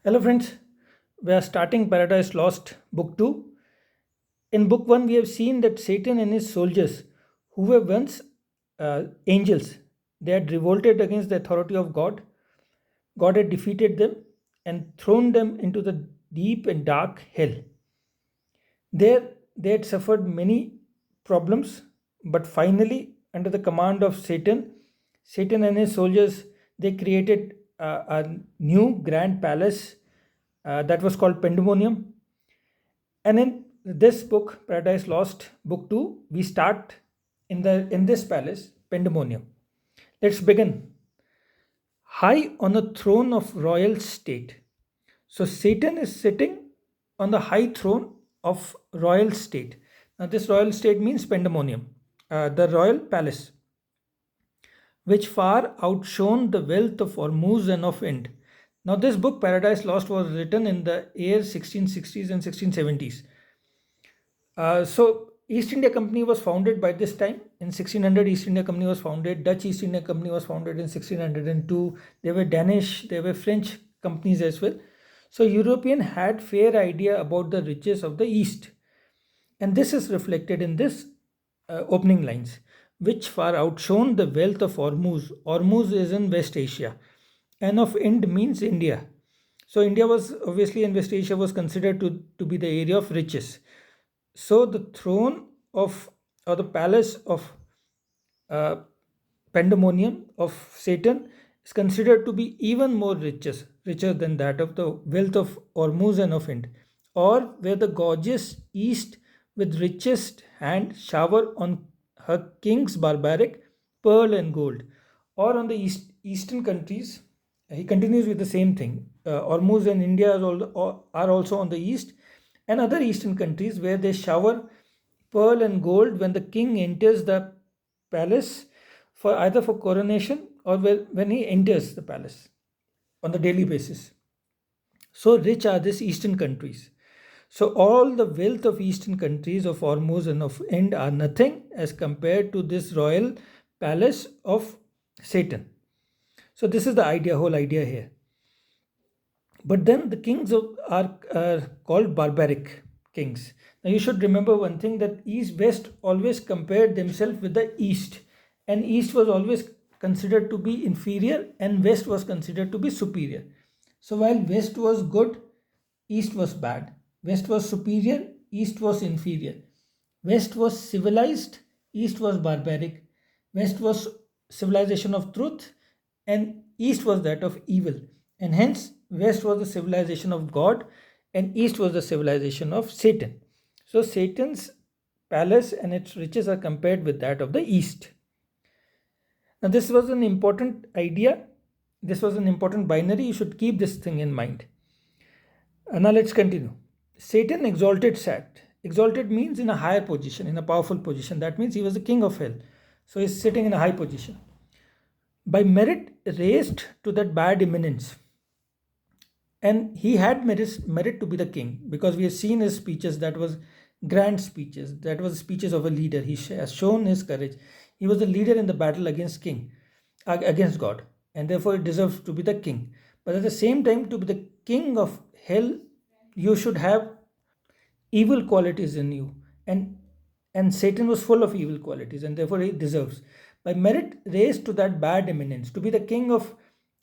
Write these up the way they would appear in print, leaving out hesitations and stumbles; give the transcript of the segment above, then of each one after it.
Hello, friends. We are starting Paradise Lost, Book 2. In Book 1, we have seen that Satan and his soldiers, who were once angels, they had revolted against the authority of God. God had defeated them and thrown them into the deep and dark hell. There, they had suffered many problems, but finally, under the command of Satan and his soldiers, they created a new grand palace that was called Pandemonium. And in this book, Paradise Lost, book 2, we start in this palace, Pandemonium. Let's begin. High on a throne of royal state. So Satan is sitting on the high throne of royal state. Now this royal state means Pandemonium, the royal palace, which far outshone the wealth of Ormuz and of Ind. Now this book, Paradise Lost, was written in the year 1660s and 1670s. So East India Company was founded by this time. In 1600, East India Company was founded. Dutch East India Company was founded in 1602. There were Danish, there were French companies as well. So European had fair idea about the riches of the East. And this is reflected in this opening lines, which far outshone the wealth of Ormuz. Ormuz is in West Asia. And of Ind means India. So India was obviously in West Asia was considered to be the area of riches. So the throne of or the palace of uh, Pandemonium of Satan is considered to be even more richer than that of the wealth of Ormuz and of Ind, or where the gorgeous East with richest hand shower on her kings barbaric pearl and gold, or on the eastern countries. He continues with the same thing. Ormuz and India are also on the east, and other eastern countries where they shower pearl and gold when the king enters the palace for either for coronation or when he enters the palace on the daily basis. So rich are these eastern countries. So all the wealth of eastern countries of Hormuz and of Ind are nothing as compared to this royal palace of Satan. So this is the whole idea here. But then the kings are called barbaric kings. Now you should remember one thing, that East West always compared themselves with the East, and East was always considered to be inferior and West was considered to be superior. So while West was good, East was bad. West was superior, East was inferior. West was civilized, East was barbaric. West was civilization of truth, and East was that of evil. And hence, West was the civilization of God, and East was the civilization of Satan. So, Satan's palace and its riches are compared with that of the East. Now, this was an important idea. This was an important binary. You should keep this thing in mind. Now, let's continue. Satan exalted sat. Exalted means in a higher position, in a powerful position. That means he was the king of hell. So, he's sitting in a high position. By merit, raised to that bad eminence. And he had merit to be the king, because we have seen his speeches, that was grand speeches, that was speeches of a leader. He has shown his courage. He was the leader in the battle against God, and therefore he deserves to be the king. But at the same time, to be the king of hell, you should have evil qualities in you, and Satan was full of evil qualities, and therefore he deserves. By merit raised to that bad eminence, to be the king of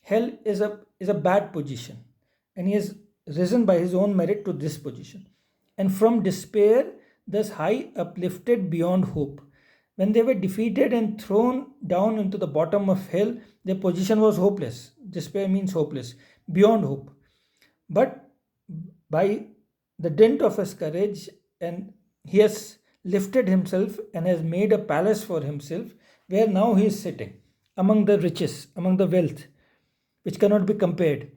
hell is a bad position, and he has risen by his own merit to this position. And from despair, thus high uplifted beyond hope. When they were defeated and thrown down into the bottom of hell, their position was hopeless. Despair means hopeless, beyond hope. But by the dint of his courage, and he has lifted himself and has made a palace for himself, where now he is sitting among the riches, among the wealth, which cannot be compared.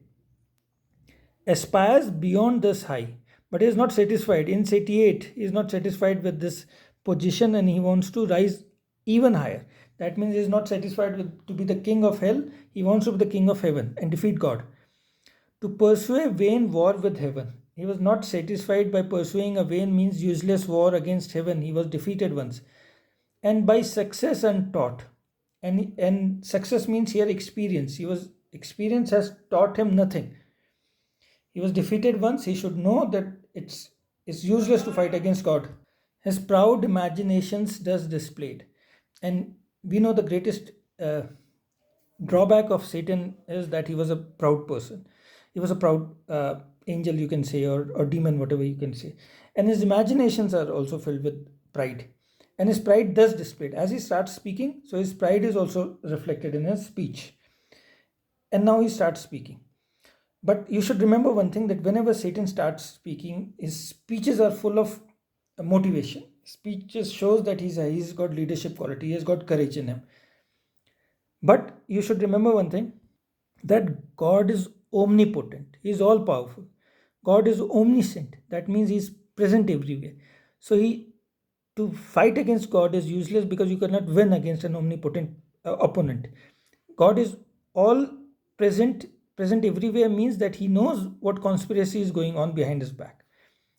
Aspires beyond this high, but he is not satisfied. In 88, he is not satisfied with this position, and he wants to rise even higher. That means he is not satisfied with to be the king of hell. He wants to be the king of heaven and defeat God. To pursue a vain war with heaven. He was not satisfied by pursuing a vain means useless war against heaven. He was defeated once. And by success untaught. And success means here experience. Experience has taught him nothing. He was defeated once. He should know that it's useless to fight against God. His proud imaginations does displayed. And we know the greatest drawback of Satan is that he was a proud person. He was a proud angel, you can say, or demon, whatever you can say. And his imaginations are also filled with pride. And his pride does displayed. As he starts speaking, so his pride is also reflected in his speech. And now he starts speaking. But you should remember one thing, that whenever Satan starts speaking, his speeches are full of motivation. Speeches shows that he's got leadership quality, he has got courage in him. But you should remember one thing, that God is omnipotent, he is all powerful. God is omniscient, that means he is present everywhere. So to fight against God is useless, because you cannot win against an omnipotent opponent. God is all present everywhere, means that he knows what conspiracy is going on behind his back.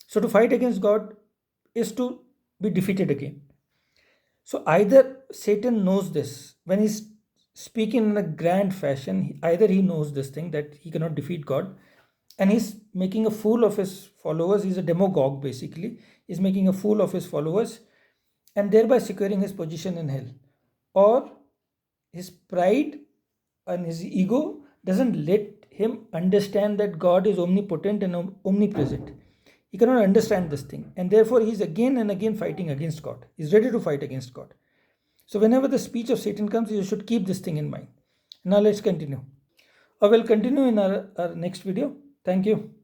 So to fight against God is to be defeated again. So either Satan knows this when he's speaking in a grand fashion, either he knows this thing that he cannot defeat God, and he's making a fool of his followers. He's a demagogue basically. He's making a fool of his followers and thereby securing his position in hell. Or his pride and his ego doesn't let him understand that God is omnipotent and omnipresent. He cannot understand this thing, and therefore he's again and again fighting against God. He's ready to fight against God. So whenever the speech of Satan comes, you should keep this thing in mind. Now let's continue. I will continue in our next video. Thank you.